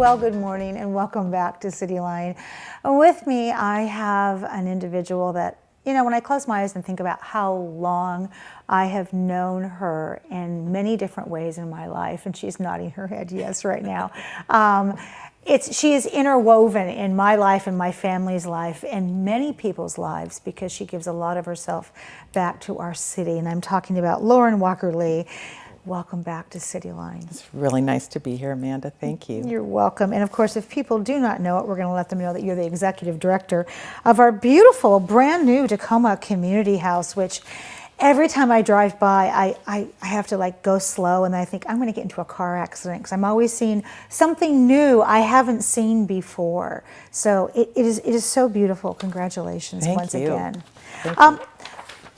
Well, good morning and welcome back to CityLine. With me, I have an individual that, you know, when I close my eyes and think about how long I have known her in many different ways in my life, and she's nodding her head yes right now. She is interwoven in my life and my family's life and many people's lives because she gives a lot of herself back to our city. And I'm talking about Lauren Walker-Lee. Welcome back to CityLine. It's really nice to be here, Amanda. Thank you. You're welcome. And of course, if people do not know it, we're going to let them know that you're the executive director of our beautiful, brand new Tacoma Community House, which every time I drive by, I have to like go slow and I think I'm going to get into a car accident because I'm always seeing something new I haven't seen before. So it is so beautiful. Congratulations once again. Thank you.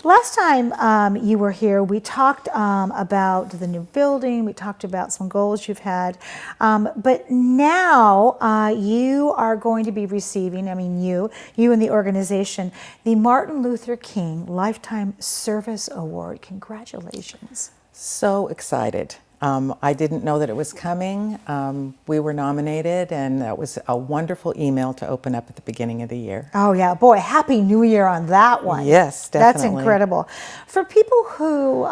Last time you were here, we talked about the new building, we talked about some goals you've had, but now you are going to be receiving, you and the organization, the Martin Luther King Lifetime Service Award. Congratulations. So excited. I didn't know that it was coming. We were nominated, and that was a wonderful email to open up at the beginning of the year. Oh yeah, boy, Happy New Year on that one. Yes, definitely. That's incredible. For people who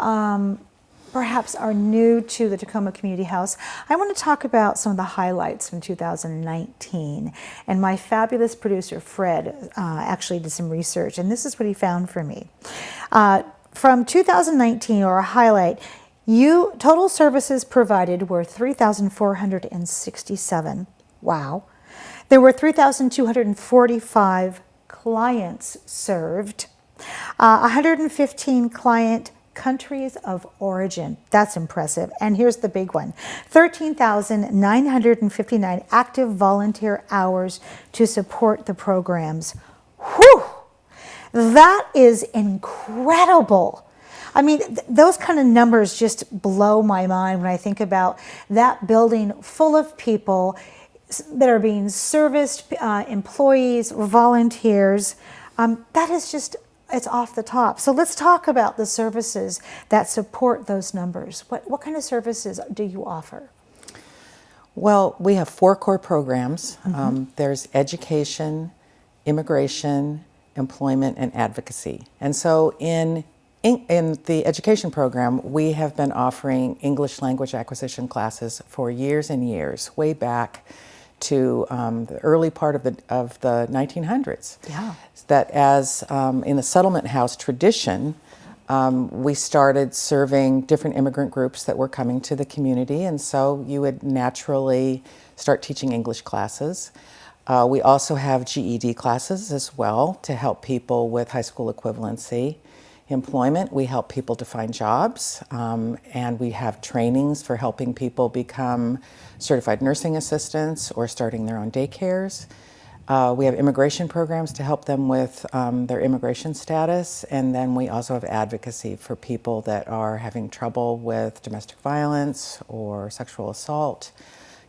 perhaps are new to the Tacoma Community House, I want to talk about some of the highlights from 2019. And my fabulous producer, Fred, actually did some research, and this is what he found for me. From 2019, or a highlight, total services provided were 3,467. Wow. There were 3,245 clients served, 115 client countries of origin. That's impressive. And here's the big one. 13,959 active volunteer hours to support the programs. Whew! That is incredible. I mean, those kind of numbers just blow my mind when I think about that building full of people that are being serviced, employees, volunteers. That is just, it's off the top. So let's talk about the services that support those numbers. What kind of services do you offer? Well, we have 4 core programs. There's education, immigration, employment, and advocacy. And so in the education program, we have been offering English language acquisition classes for years and years, way back to the early part of the 1900s. Yeah. That as in the settlement house tradition, we started serving different immigrant groups that were coming to the community, and so you would naturally start teaching English classes. We also have GED classes as well to help people with high school equivalency. Employment, we help people to find jobs, and we have trainings for helping people become certified nursing assistants or starting their own daycares. We have immigration programs to help them with their immigration status, and then we also have advocacy for people that are having trouble with domestic violence or sexual assault,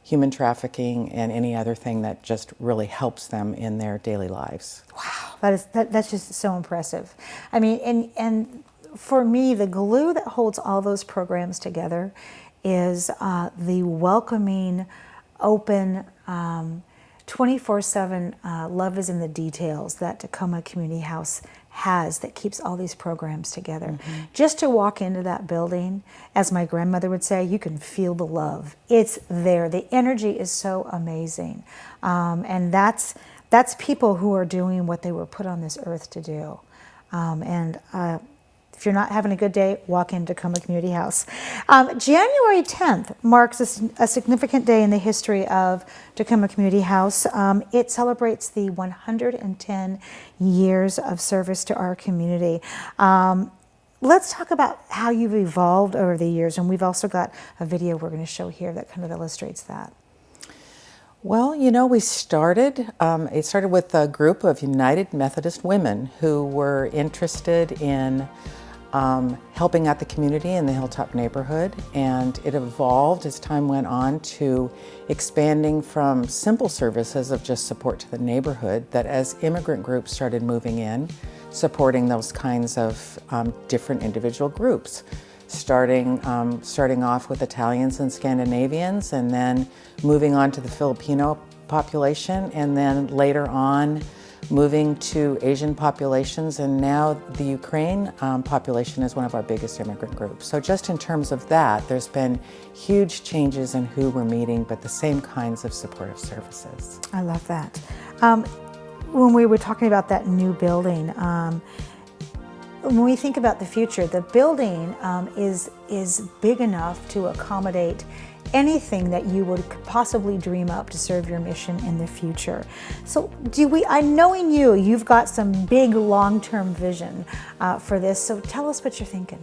human trafficking, and any other thing that just really helps them in their daily lives. Wow, that's just so impressive. I mean, and for me, the glue that holds all those programs together is the welcoming, open, 24/7 love is in the details that Tacoma Community House has that keeps all these programs together. Just to walk into that building, as my grandmother would say, you can feel the love. It's there. The energy is so amazing. And that's people who are doing what they were put on this earth to do. If you're not having a good day, walk into Tacoma Community House. January 10th marks a significant day in the history of Tacoma Community House. It celebrates the 110 years of service to our community. Let's talk about how you've evolved over the years, and we've also got a video we're going to show here that kind of illustrates that. Well, you know, it started with a group of United Methodist women who were interested in helping out the community in the Hilltop neighborhood, and it evolved as time went on to expanding from simple services of just support to the neighborhood, that as immigrant groups started moving in, supporting those kinds of different individual groups. starting off with Italians and Scandinavians, and then moving on to the Filipino population, and then later on moving to Asian populations, and now the Ukraine population is one of our biggest immigrant groups. So just in terms of that, there's been huge changes in who we're meeting, but the same kinds of supportive services. I love that. When we were talking about that new building, when we think about the future, the building is big enough to accommodate anything that you would possibly dream up to serve your mission in the future. So knowing you've got some big long-term vision for this, so tell us what you're thinking.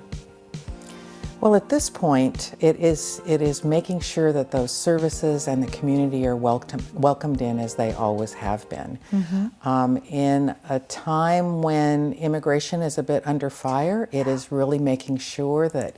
Well, at this point, it is making sure that those services and the community are welcomed in as they always have been. In a time when immigration is a bit under fire, it is really making sure that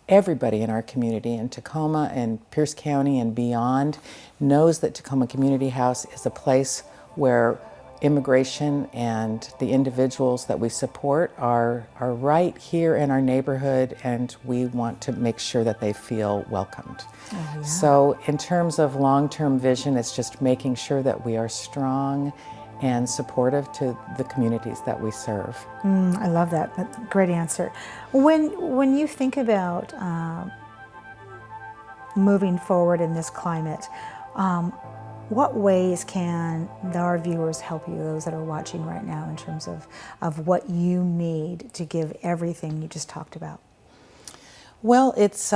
everybody in our community in Tacoma and Pierce County and beyond knows that Tacoma Community House is a place where immigration and the individuals that we support are right here in our neighborhood, and we want to make sure that they feel welcomed. Oh, yeah. So in terms of long-term vision, it's just making sure that we are strong and supportive to the communities that we serve. I love that. That's a great answer. When you think about moving forward in this climate, what ways can our viewers help you, those that are watching right now, in terms of what you need to give everything you just talked about? Well, it's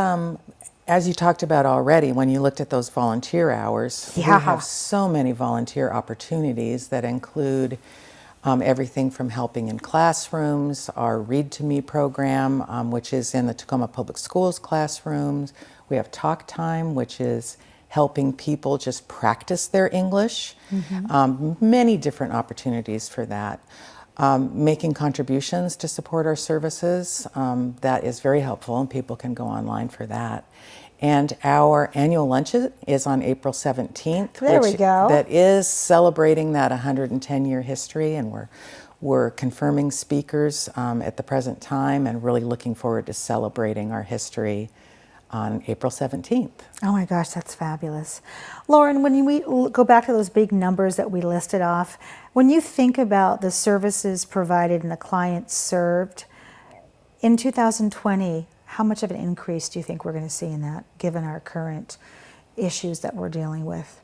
as you talked about already, when you looked at those volunteer hours, we have so many volunteer opportunities that include everything from helping in classrooms, our Read to Me program, which is in the Tacoma Public Schools classrooms. We have Talk Time, which is helping people just practice their English. Many different opportunities for that. Making contributions to support our services, that is very helpful, and people can go online for that. And our annual lunch is on April 17th. There we go. That is celebrating that 110-year history, and we're confirming speakers at the present time, and really looking forward to celebrating our history on April 17th. Oh my gosh, that's fabulous. Lauren, when we go back to those big numbers that we listed off, when you think about the services provided and the clients served, in 2020, how much of an increase do you think we're going to see in that, given our current issues that we're dealing with?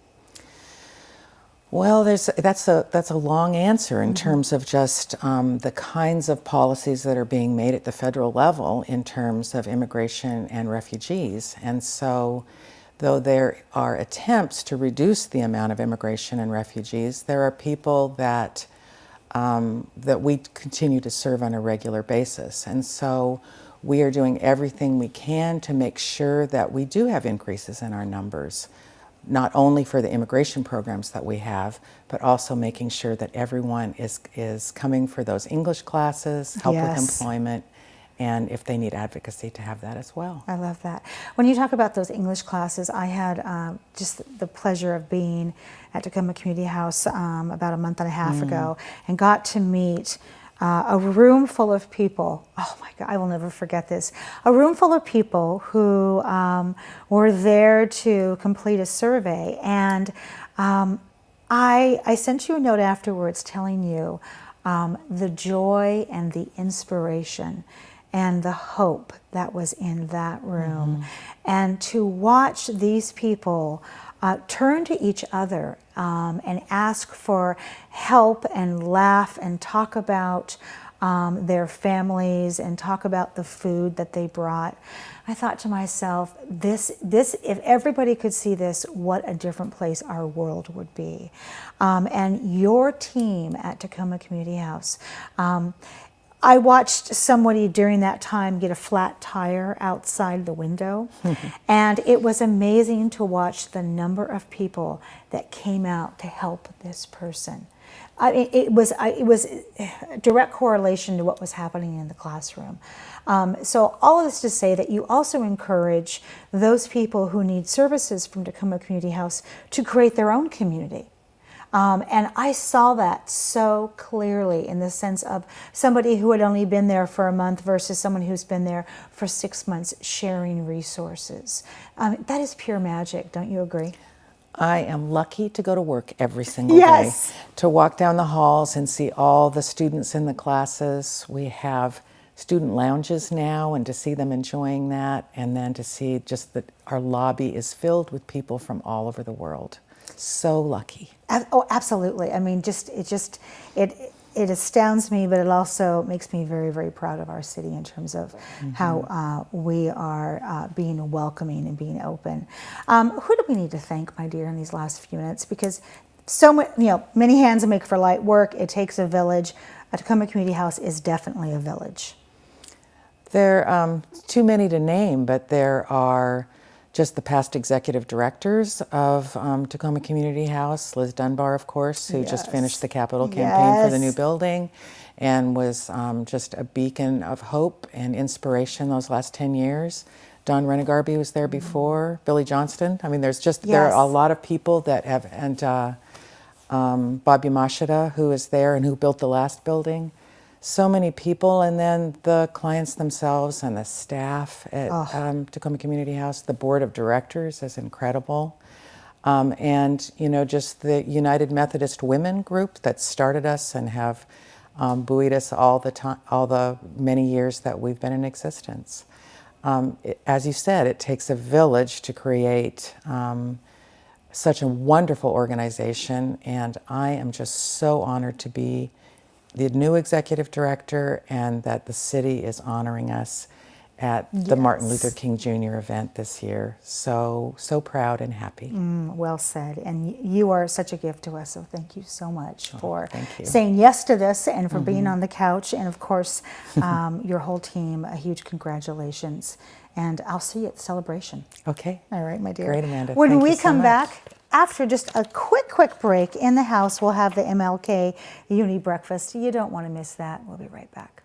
Well, that's a long answer in terms of just the kinds of policies that are being made at the federal level in terms of immigration and refugees. And so, though there are attempts to reduce the amount of immigration and refugees, there are people that we continue to serve on a regular basis. And so we are doing everything we can to make sure that we do have increases in our numbers, not only for the immigration programs that we have, but also making sure that everyone is coming for those English classes, help with employment, and if they need advocacy, to have that as well. I love that. When you talk about those English classes, I had just the pleasure of being at Tacoma Community House about a month and a half ago, and got to meet a room full of people. Oh my God, I will never forget this. A room full of people who were there to complete a survey. And I sent you a note afterwards telling you the joy and the inspiration and the hope that was in that room. And to watch these people turn to each other and ask for help and laugh and talk about their families and talk about the food that they brought. I thought to myself, this if everybody could see this, what a different place our world would be. And your team at Tacoma Community House, I watched somebody during that time get a flat tire outside the window, and it was amazing to watch the number of people that came out to help this person. It was a direct correlation to what was happening in the classroom. So all of this to say that you also encourage those people who need services from Tacoma Community House to create their own community. And I saw that so clearly in the sense of somebody who had only been there for a month versus someone who's been there for 6 months sharing resources. That is pure magic, don't you agree? I am lucky to go to work every single Yes. day, to walk down the halls and see all the students in the classes. We have student lounges now, and to see them enjoying that, and then to see just that our lobby is filled with people from all over the world. So lucky. Oh, absolutely. I mean, it astounds me, but it also makes me very, very proud of our city in terms of how we are being welcoming and being open. Who do we need to thank, my dear, in these last few minutes? Because many hands make for light work. It takes a village. A Tacoma Community House is definitely a village. There are too many to name, but there are just the past executive directors of Tacoma Community House. Liz Dunbar, of course, who just finished the capital campaign for the new building and was just a beacon of hope and inspiration those last 10 years. Don Renegarby was there before, Billy Johnston. I mean, there are a lot of people that have, and Bob Yamashita, who is there and who built the last building. So many people, and then the clients themselves and the staff at Tacoma Community House. The board of directors is incredible. And, just the United Methodist Women group that started us and have buoyed us all the many years that we've been in existence. As you said, it takes a village to create such a wonderful organization, and I am just so honored to be the new executive director, and that the city is honoring us at the Martin Luther King Jr. event this year. So proud and happy. Well said. And you are such a gift to us, so thank you so much for you. saying yes to this and for being on the couch. And of course, your whole team, a huge congratulations. And I'll see you at the celebration. Okay. All right, my dear. Great, Amanda. When Thank we you so come much. back, after just a quick break in the house, we'll have the MLK Uni Breakfast. You don't want to miss that. We'll be right back.